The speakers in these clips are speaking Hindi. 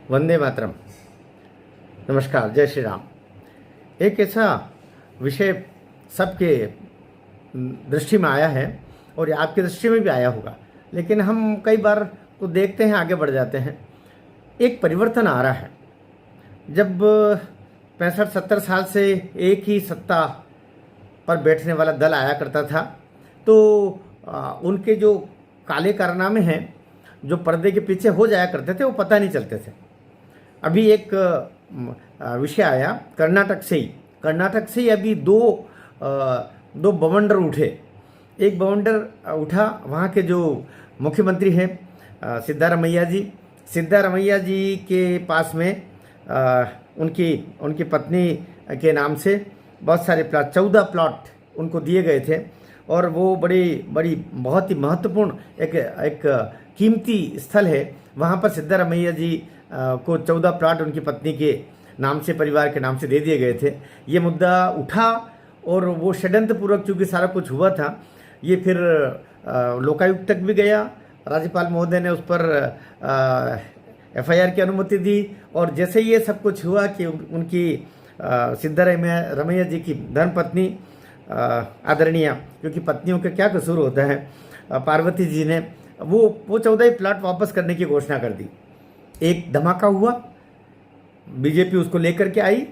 वंदे मातरम। नमस्कार, जय श्री राम। एक ऐसा विषय सबके दृष्टि में आया है और ये आपकी दृष्टि में भी आया होगा, लेकिन हम कई बार तो देखते हैं, आगे बढ़ जाते हैं। एक परिवर्तन आ रहा है। जब 65-70 साल से एक ही सत्ता पर बैठने वाला दल आया करता था, तो उनके जो काले कारनामे हैं, जो पर्दे के पीछे हो जाया करते थे, वो पता नहीं चलते थे। अभी एक विषय आया कर्नाटक से ही अभी दो बवंडर उठे। एक बवंडर उठा, वहाँ के जो मुख्यमंत्री हैं सिद्धारमैया जी के पास में उनकी पत्नी के नाम से बहुत सारे प्लाट, 14 प्लाट उनको दिए गए थे। और वो बड़ी बहुत ही महत्वपूर्ण एक कीमती स्थल है। वहाँ पर सिद्धारमैया जी को 14 प्लाट उनकी पत्नी के नाम से, परिवार के नाम से दे दिए गए थे। ये मुद्दा उठा और वो षड्यंत्र पूर्वक चूँकि सारा कुछ हुआ था, ये फिर लोकायुक्त तक भी गया। राज्यपाल महोदय ने उस पर FIR की अनुमति दी। और जैसे ये सब कुछ हुआ कि उनकी सिद्धारमैया जी की धर्मपत्नी आदरणीय, क्योंकि पत्नियों का क्या कसूर होता है, पार्वती जी ने वो 14 ही प्लाट वापस करने की घोषणा कर दी। एक धमाका हुआ, बीजेपी उसको लेकर के आई,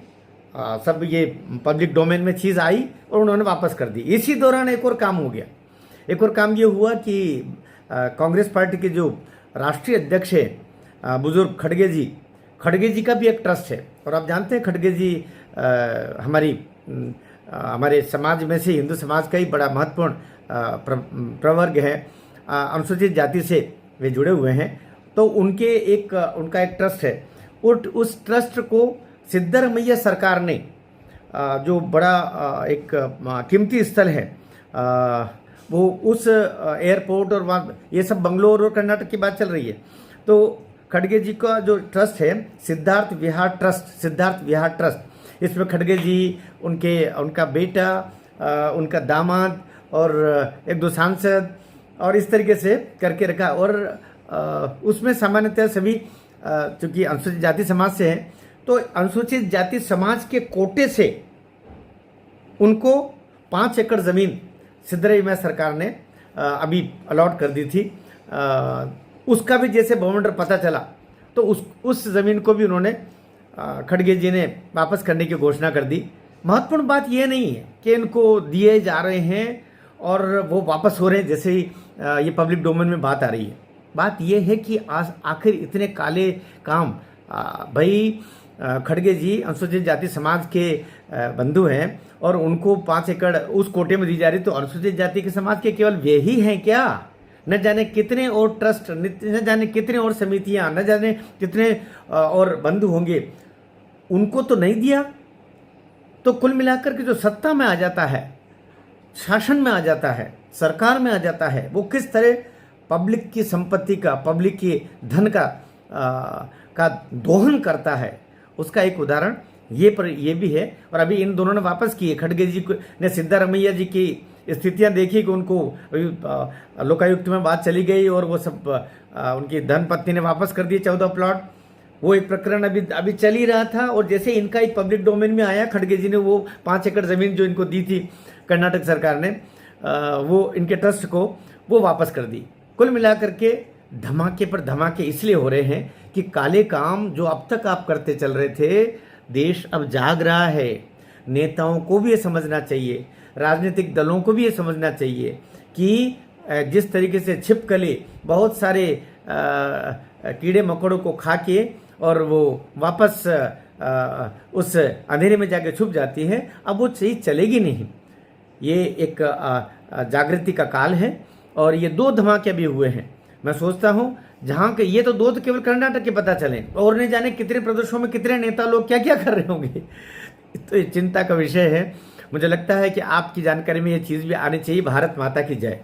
सब ये पब्लिक डोमेन में चीज़ आई और उन्होंने वापस कर दी। इसी दौरान एक और काम हो गया। एक और काम ये हुआ कि कांग्रेस पार्टी के जो राष्ट्रीय अध्यक्ष है बुजुर्ग खड़गे जी का भी एक ट्रस्ट है। और आप जानते हैं खड़गे जी हमारे समाज में से, हिंदू समाज का ही बड़ा महत्वपूर्ण प्रवर्ग है। अनुसूचित जाति से वे जुड़े हुए हैं। तो उनका एक ट्रस्ट है। उस ट्रस्ट को सिद्धारमैया सरकार ने, जो बड़ा एक कीमती स्थल है, वो उस एयरपोर्ट और वहाँ ये सब बंगलोर और कर्नाटक की बात चल रही है। तो खड़गे जी का जो ट्रस्ट है सिद्धार्थ विहार ट्रस्ट, इसमें खड़गे जी, उनका बेटा, उनका दामाद और एक दो सांसद और इस तरीके से करके रखा। और उसमें सामान्यतः सभी चूँकि अनुसूचित जाति समाज से हैं, तो अनुसूचित जाति समाज के कोटे से उनको 5 एकड़ ज़मीन सिद्धारमैया सरकार ने अभी अलॉट कर दी थी। उसका भी जैसे बवंडर पता चला, तो उस ज़मीन को भी उन्होंने खड़गे जी ने वापस करने की घोषणा कर दी। महत्वपूर्ण बात ये नहीं है कि इनको दिए जा रहे हैं और वो वापस हो रहे हैं, जैसे ही ये पब्लिक डोमेन में बात आ रही है। बात ये है कि आखिर इतने काले काम, भाई खड़गे जी अनुसूचित जाति समाज के बंधु हैं और उनको 5 एकड़ उस कोटे में दी जा रही, तो अनुसूचित जाति के समाज के केवल वे ही हैं क्या? न जाने कितने और ट्रस्ट, न जाने कितने और समितियां, न जाने कितने और बंधु होंगे, उनको तो नहीं दिया। तो कुल मिलाकर के जो सत्ता में आ जाता है, शासन में आ जाता है, सरकार में आ जाता है, वो किस तरह पब्लिक की संपत्ति का, पब्लिक के धन का दोहन करता है, उसका एक उदाहरण ये भी है। और अभी इन दोनों ने वापस किए। खड़गे जी ने सिद्धारमैया जी की स्थितियां देखी कि उनको लोकायुक्त में बात चली गई और वो सब उनकी धर्मपत्नी ने वापस कर दिए 14 प्लॉट। वो एक प्रकरण अभी चल ही रहा था और जैसे इनका एक पब्लिक डोमेन में आया, खड़गे जी ने वो 5 एकड़ ज़मीन जो इनको दी थी कर्नाटक सरकार ने, वो इनके ट्रस्ट को वो वापस कर दी। कुल मिलाकर के धमाके पर धमाके इसलिए हो रहे हैं कि काले काम जो अब तक आप करते चल रहे थे, देश अब जाग रहा है। नेताओं को भी ये समझना चाहिए, राजनीतिक दलों को भी ये समझना चाहिए कि जिस तरीके से छिपकली बहुत सारे कीड़े मकोड़ों को खा के और वो वापस उस अंधेरे में जाके छुप जाती है, अब वो चीज़ चलेगी नहीं। ये एक जागृति का काल है और ये 2 धमाके भी हुए हैं। मैं सोचता हूँ जहाँ के ये तो 2 तो केवल कर्नाटक के पता चले, और नहीं जाने कितने प्रदेशों में कितने नेता लोग क्या क्या कर रहे होंगे। तो ये चिंता का विषय है। मुझे लगता है कि आपकी जानकारी में ये चीज़ भी आनी चाहिए। भारत माता की जय।